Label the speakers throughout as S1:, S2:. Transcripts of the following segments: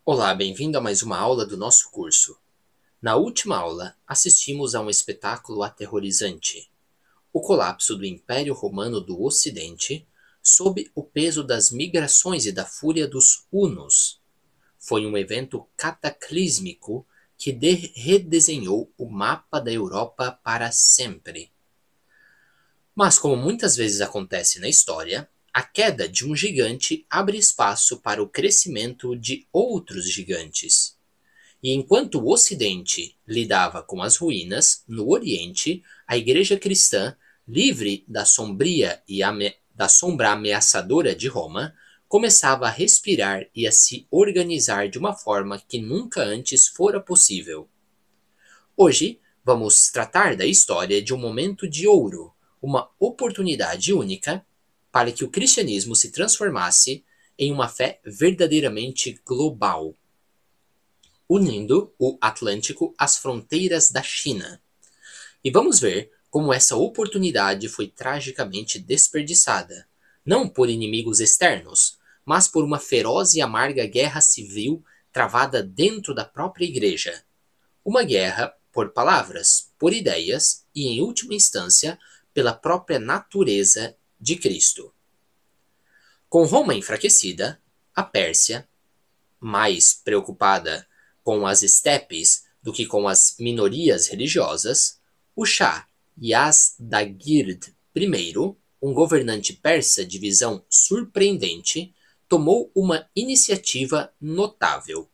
S1: Olá, bem-vindo a mais uma aula do nosso curso. Na última aula, assistimos a um espetáculo aterrorizante: o colapso do Império Romano do Ocidente sob o peso das migrações e da fúria dos hunos. Foi um evento cataclísmico que redesenhou o mapa da Europa para sempre. Mas, como muitas vezes acontece na história, a queda de um gigante abre espaço para o crescimento de outros gigantes. E enquanto o Ocidente lidava com as ruínas, no Oriente, a Igreja cristã, livre da da sombra ameaçadora de Roma, começava a respirar e a se organizar de uma forma que nunca antes fora possível. Hoje, vamos tratar da história de um momento de ouro, uma oportunidade única para que o cristianismo se transformasse em uma fé verdadeiramente global, unindo o Atlântico às fronteiras da China. E vamos ver como essa oportunidade foi tragicamente desperdiçada, não por inimigos externos, mas por uma feroz e amarga guerra civil travada dentro da própria igreja. Uma guerra por palavras, por ideias e, em última instância, pela própria natureza de Cristo. Com Roma enfraquecida, a Pérsia, mais preocupada com as estepes do que com as minorias religiosas, o Shah Yazdagerd I, um governante persa de visão surpreendente, tomou uma iniciativa notável.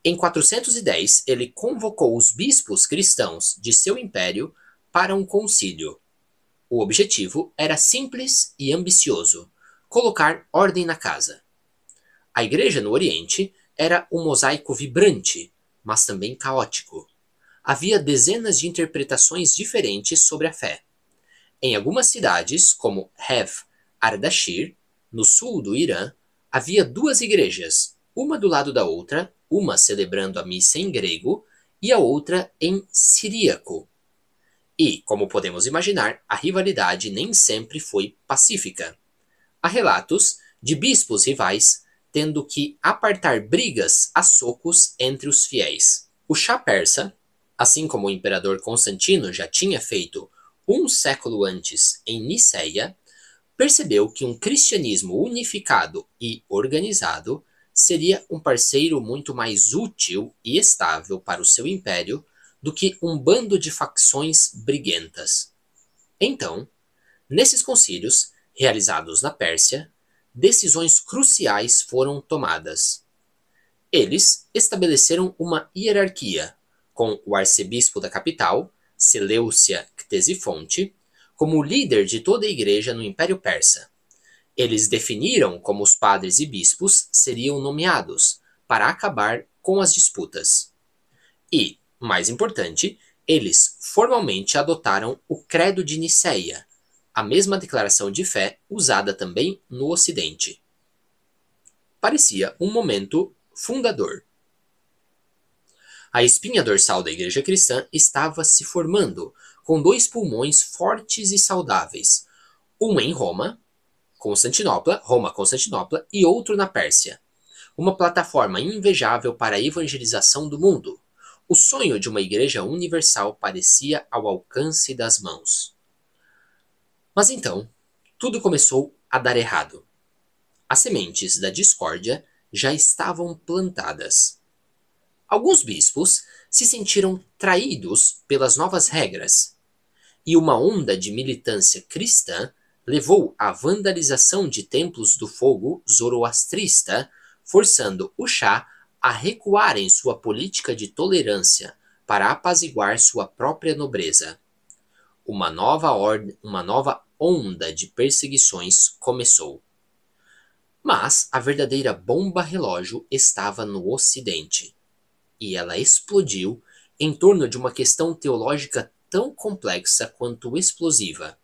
S1: Em 410, ele convocou os bispos cristãos de seu império para um concílio. O objetivo era simples e ambicioso: colocar ordem na casa. A igreja no Oriente era um mosaico vibrante, mas também caótico. Havia dezenas de interpretações diferentes sobre a fé. Em algumas cidades, como Hev Ardashir, no sul do Irã, havia duas igrejas, uma do lado da outra, uma celebrando a missa em grego e a outra em siríaco. E, como podemos imaginar, a rivalidade nem sempre foi pacífica. Há relatos de bispos rivais tendo que apartar brigas a socos entre os fiéis. O Shah persa, assim como o imperador Constantino já tinha feito um século antes em Niceia, percebeu que um cristianismo unificado e organizado seria um parceiro muito mais útil e estável para o seu império do que um bando de facções briguentas. Então, nesses concílios, realizados na Pérsia, decisões cruciais foram tomadas. Eles estabeleceram uma hierarquia, com o arcebispo da capital, Seleucia Ctesifonte, como líder de toda a igreja no Império Persa. Eles definiram como os padres e bispos seriam nomeados para acabar com as disputas. E, mais importante, eles formalmente adotaram o Credo de Nicéia, a mesma declaração de fé usada também no Ocidente. Parecia um momento fundador. A espinha dorsal da igreja cristã estava se formando, com dois pulmões fortes e saudáveis, um em Roma, Constantinopla, e outro na Pérsia. Uma plataforma invejável para a evangelização do mundo. O sonho de uma igreja universal parecia ao alcance das mãos. Mas então, tudo começou a dar errado. As sementes da discórdia já estavam plantadas. Alguns bispos se sentiram traídos pelas novas regras, e uma onda de militância cristã levou à vandalização de templos do fogo zoroastrista, forçando o Shah a recuar em sua política de tolerância para apaziguar sua própria nobreza. Uma nova onda de perseguições começou. Mas a verdadeira bomba relógio estava no Ocidente, e ela explodiu em torno de uma questão teológica tão complexa quanto explosiva.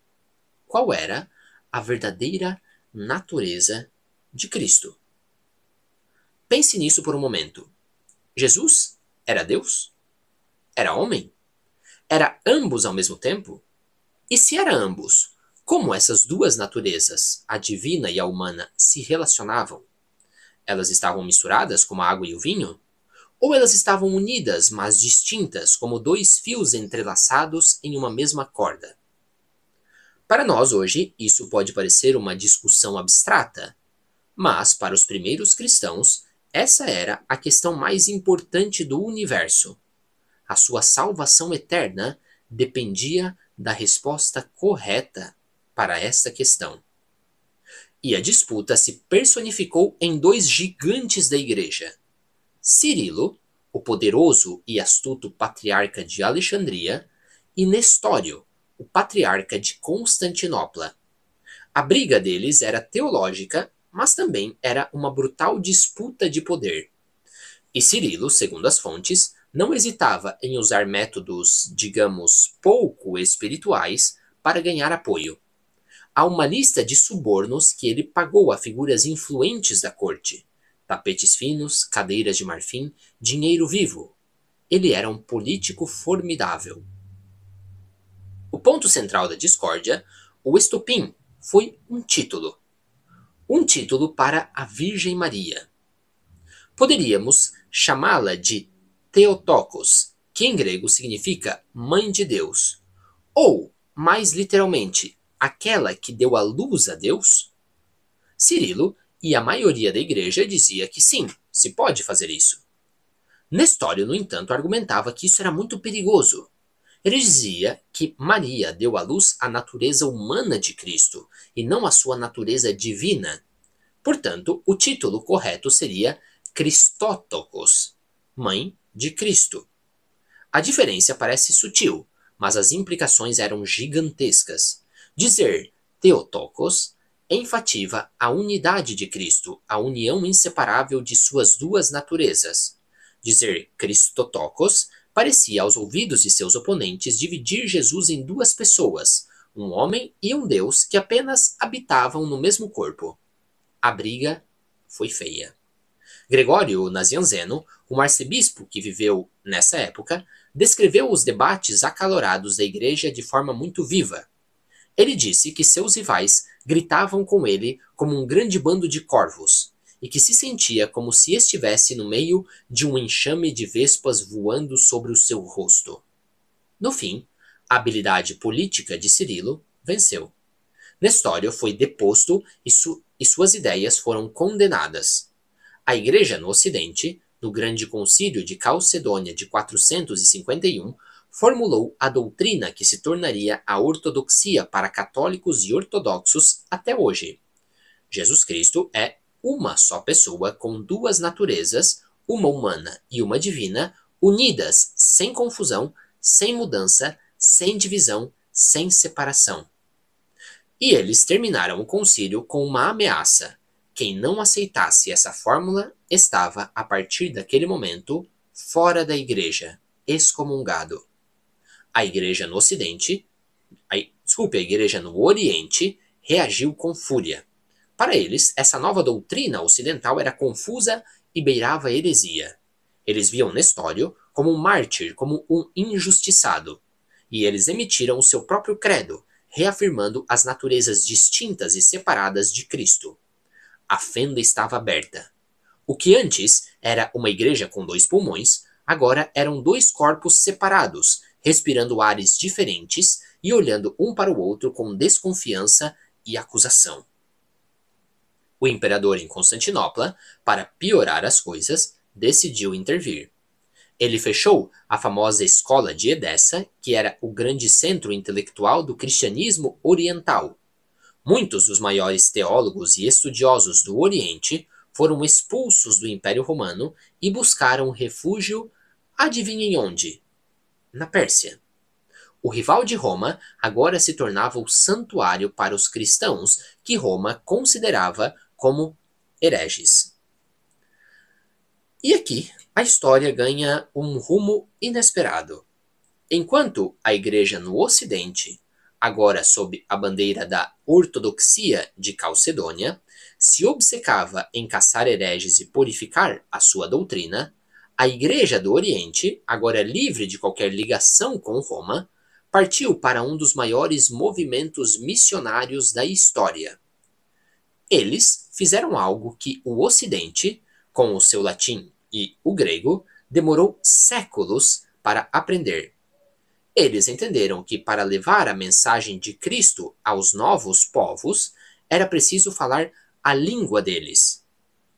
S1: Qual era a verdadeira natureza de Cristo? Pense nisso por um momento. Jesus era Deus? Era homem? Era ambos ao mesmo tempo? E se era ambos, como essas duas naturezas, a divina e a humana, se relacionavam? Elas estavam misturadas como a água e o vinho? Ou elas estavam unidas, mas distintas, como dois fios entrelaçados em uma mesma corda? Para nós hoje, isso pode parecer uma discussão abstrata, mas para os primeiros cristãos, essa era a questão mais importante do universo. A sua salvação eterna dependia da resposta correta para esta questão. E a disputa se personificou em dois gigantes da igreja: Cirilo, o poderoso e astuto patriarca de Alexandria, e Nestório, o patriarca de Constantinopla. A briga deles era teológica, mas também era uma brutal disputa de poder. E Cirilo, segundo as fontes, não hesitava em usar métodos, digamos, pouco espirituais para ganhar apoio. Há uma lista de subornos que ele pagou a figuras influentes da corte: tapetes finos, cadeiras de marfim, dinheiro vivo. Ele era um político formidável. O ponto central da discórdia, o estopim, foi um título. Um título para a Virgem Maria. Poderíamos chamá-la de Theotokos, que em grego significa Mãe de Deus, ou, mais literalmente, aquela que deu a luz a Deus? Cirilo e a maioria da igreja dizia que sim, se pode fazer isso. Nestório, no entanto, argumentava que isso era muito perigoso. Ele dizia que Maria deu à luz a natureza humana de Cristo e não a sua natureza divina. Portanto, o título correto seria Christotokos, Mãe de Cristo. A diferença parece sutil, mas as implicações eram gigantescas. Dizer Theotokos enfatiza a unidade de Cristo, a união inseparável de suas duas naturezas. Dizer Christotokos parecia aos ouvidos de seus oponentes dividir Jesus em duas pessoas, um homem e um Deus que apenas habitavam no mesmo corpo. A briga foi feia. Gregório Nazianzeno, um arcebispo que viveu nessa época, descreveu os debates acalorados da igreja de forma muito viva. Ele disse que seus rivais gritavam com ele como um grande bando de corvos, e que se sentia como se estivesse no meio de um enxame de vespas voando sobre o seu rosto. No fim, a habilidade política de Cirilo venceu. Nestório foi deposto e suas ideias foram condenadas. A igreja no Ocidente, no Grande Concílio de Calcedônia de 451, formulou a doutrina que se tornaria a ortodoxia para católicos e ortodoxos até hoje. Jesus Cristo é uma só pessoa com duas naturezas, uma humana e uma divina, unidas sem confusão, sem mudança, sem divisão, sem separação. E eles terminaram o concílio com uma ameaça: quem não aceitasse essa fórmula estava, a partir daquele momento, fora da igreja, excomungado. A igreja no Ocidente, a igreja no Oriente reagiu com fúria. Para eles, essa nova doutrina ocidental era confusa e beirava a heresia. Eles viam Nestório como um mártir, como um injustiçado. E eles emitiram o seu próprio credo, reafirmando as naturezas distintas e separadas de Cristo. A fenda estava aberta. O que antes era uma igreja com dois pulmões, agora eram dois corpos separados, respirando ares diferentes e olhando um para o outro com desconfiança e acusação. O imperador em Constantinopla, para piorar as coisas, decidiu intervir. Ele fechou a famosa escola de Edessa, que era o grande centro intelectual do cristianismo oriental. Muitos dos maiores teólogos e estudiosos do Oriente foram expulsos do Império Romano e buscaram refúgio, adivinhem onde? Na Pérsia. O rival de Roma agora se tornava o santuário para os cristãos que Roma considerava como hereges. E aqui a história ganha um rumo inesperado. Enquanto a igreja no Ocidente, agora sob a bandeira da ortodoxia de Calcedônia, se obcecava em caçar hereges e purificar a sua doutrina, a igreja do Oriente, agora livre de qualquer ligação com Roma, partiu para um dos maiores movimentos missionários da história. Eles fizeram algo que o Ocidente, com o seu latim e o grego, demorou séculos para aprender. Eles entenderam que para levar a mensagem de Cristo aos novos povos, era preciso falar a língua deles.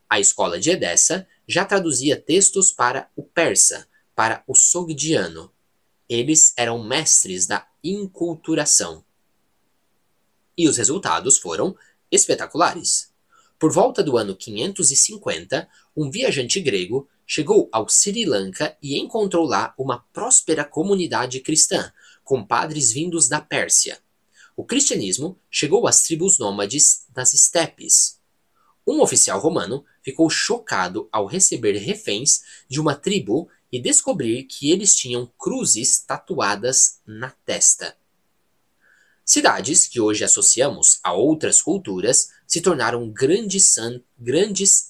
S1: A escola de Edessa já traduzia textos para o persa, para o sogdiano. Eles eram mestres da inculturação. E os resultados foram espetaculares. Por volta do ano 550, um viajante grego chegou ao Sri Lanka e encontrou lá uma próspera comunidade cristã, com padres vindos da Pérsia. O cristianismo chegou às tribos nômades das estepes. Um oficial romano ficou chocado ao receber reféns de uma tribo e descobrir que eles tinham cruzes tatuadas na testa. Cidades que hoje associamos a outras culturas se tornaram grandes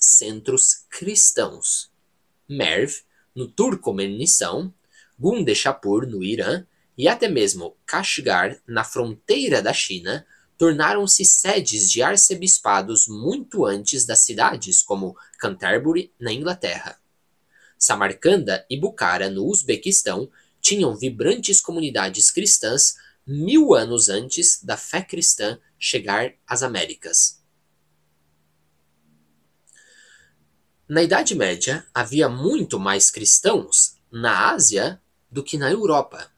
S1: centros cristãos. Merv, no Turcomenistão, Gundeshapur, no Irã, e até mesmo Kashgar, na fronteira da China, tornaram-se sedes de arcebispados muito antes das cidades como Canterbury, na Inglaterra. Samarcanda e Bukhara, no Uzbequistão, tinham vibrantes comunidades cristãs 1000 anos antes da fé cristã chegar às Américas. Na Idade Média, havia muito mais cristãos na Ásia do que na Europa.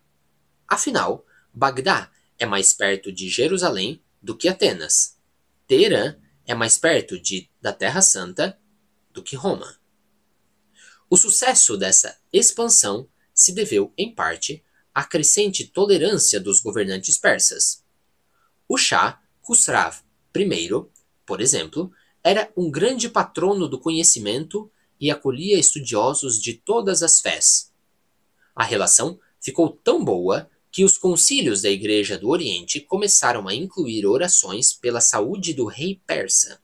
S1: Afinal, Bagdá é mais perto de Jerusalém do que Atenas. Teherã é mais perto da Terra Santa do que Roma. O sucesso dessa expansão se deveu, em parte, à crescente tolerância dos governantes persas. O Shah Khusrav I, por exemplo, era um grande patrono do conhecimento e acolhia estudiosos de todas as fés. A relação ficou tão boa que os concílios da Igreja do Oriente começaram a incluir orações pela saúde do rei persa.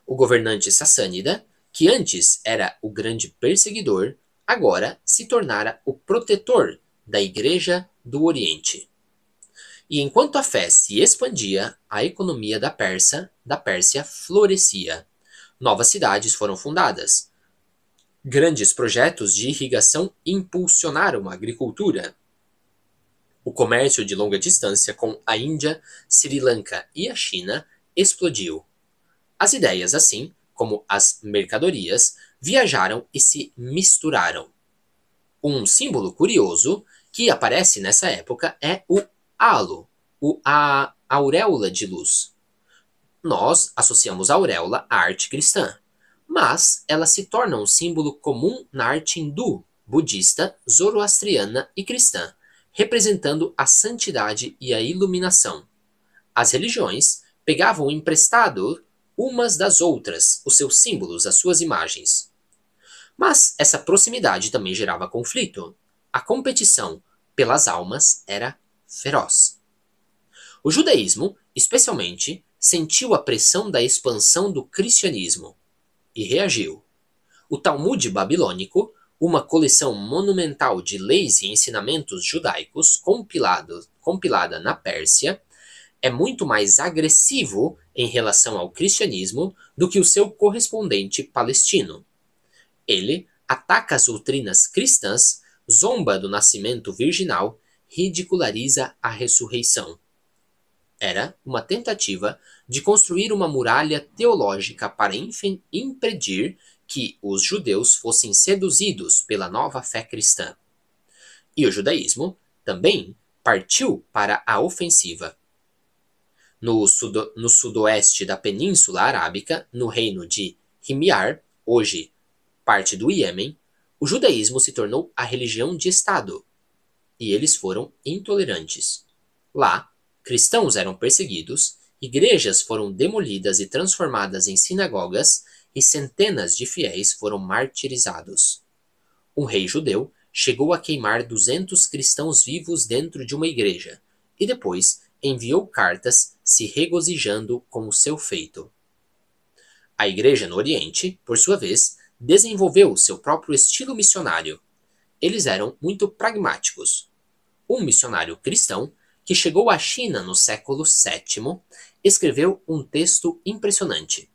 S1: O governante sassânida, que antes era o grande perseguidor, agora se tornara o protetor da Igreja do Oriente. E enquanto a fé se expandia, a economia da Pérsia florescia. Novas cidades foram fundadas. Grandes projetos de irrigação impulsionaram a agricultura. O comércio de longa distância com a Índia, Sri Lanka e a China explodiu. As ideias, assim como as mercadorias, viajaram e se misturaram. Um símbolo curioso que aparece nessa época é o halo, a auréola de luz. Nós associamos a auréola à arte cristã, mas ela se torna um símbolo comum na arte hindu, budista, zoroastriana e cristã, representando a santidade e a iluminação. As religiões pegavam emprestado umas das outras os seus símbolos, as suas imagens. Mas essa proximidade também gerava conflito. A competição pelas almas era feroz. O judaísmo, especialmente, sentiu a pressão da expansão do cristianismo e reagiu. O Talmud babilônico, uma coleção monumental de leis e ensinamentos judaicos compilada na Pérsia, é muito mais agressivo em relação ao cristianismo do que o seu correspondente palestino. Ele ataca as doutrinas cristãs, zomba do nascimento virginal, ridiculariza a ressurreição. Era uma tentativa de construir uma muralha teológica para impedir que os judeus fossem seduzidos pela nova fé cristã. E o judaísmo também partiu para a ofensiva. No sudoeste da Península Arábica, no reino de Himyar, hoje parte do Iêmen, o judaísmo se tornou a religião de Estado, e eles foram intolerantes. Lá, cristãos eram perseguidos, igrejas foram demolidas e transformadas em sinagogas, e centenas de fiéis foram martirizados. Um rei judeu chegou a queimar 200 cristãos vivos dentro de uma igreja, e depois enviou cartas se regozijando com o seu feito. A igreja no Oriente, por sua vez, desenvolveu seu próprio estilo missionário. Eles eram muito pragmáticos. Um missionário cristão, que chegou à China no século VII, escreveu um texto impressionante.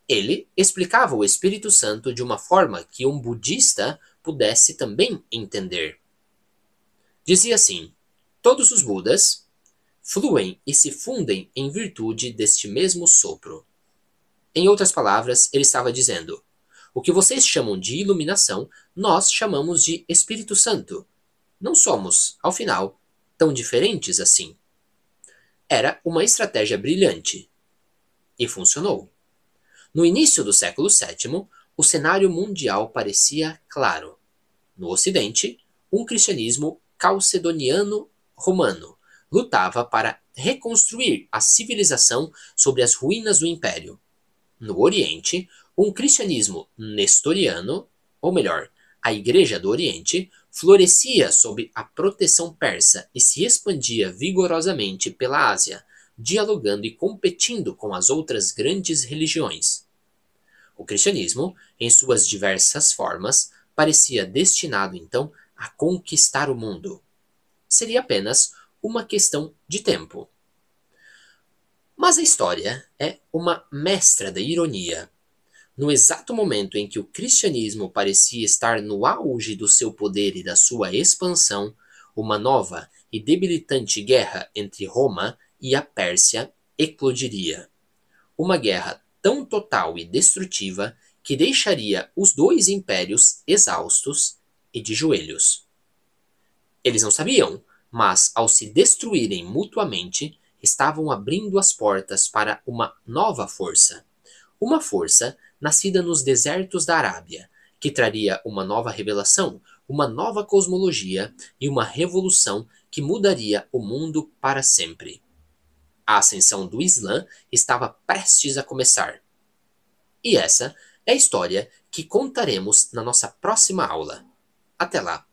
S1: Ele explicava o Espírito Santo de uma forma que um budista pudesse também entender. Dizia assim: todos os Budas fluem e se fundem em virtude deste mesmo sopro. Em outras palavras, ele estava dizendo: o que vocês chamam de iluminação, nós chamamos de Espírito Santo. Não somos, ao final, tão diferentes assim. Era uma estratégia brilhante. E funcionou. No início do século VII, o cenário mundial parecia claro. No Ocidente, um cristianismo calcedoniano-romano lutava para reconstruir a civilização sobre as ruínas do Império. No Oriente, um cristianismo nestoriano, ou melhor, a Igreja do Oriente, florescia sob a proteção persa e se expandia vigorosamente pela Ásia, dialogando e competindo com as outras grandes religiões. O cristianismo, em suas diversas formas, parecia destinado então a conquistar o mundo. Seria apenas uma questão de tempo. Mas a história é uma mestra da ironia. No exato momento em que o cristianismo parecia estar no auge do seu poder e da sua expansão, uma nova e debilitante guerra entre Roma e a Pérsia eclodiria. Uma guerra tão total e destrutiva que deixaria os dois impérios exaustos e de joelhos. Eles não sabiam, mas ao se destruírem mutuamente, estavam abrindo as portas para uma nova força. Uma força nascida nos desertos da Arábia, que traria uma nova revelação, uma nova cosmologia e uma revolução que mudaria o mundo para sempre. A ascensão do Islã estava prestes a começar. E essa é a história que contaremos na nossa próxima aula. Até lá!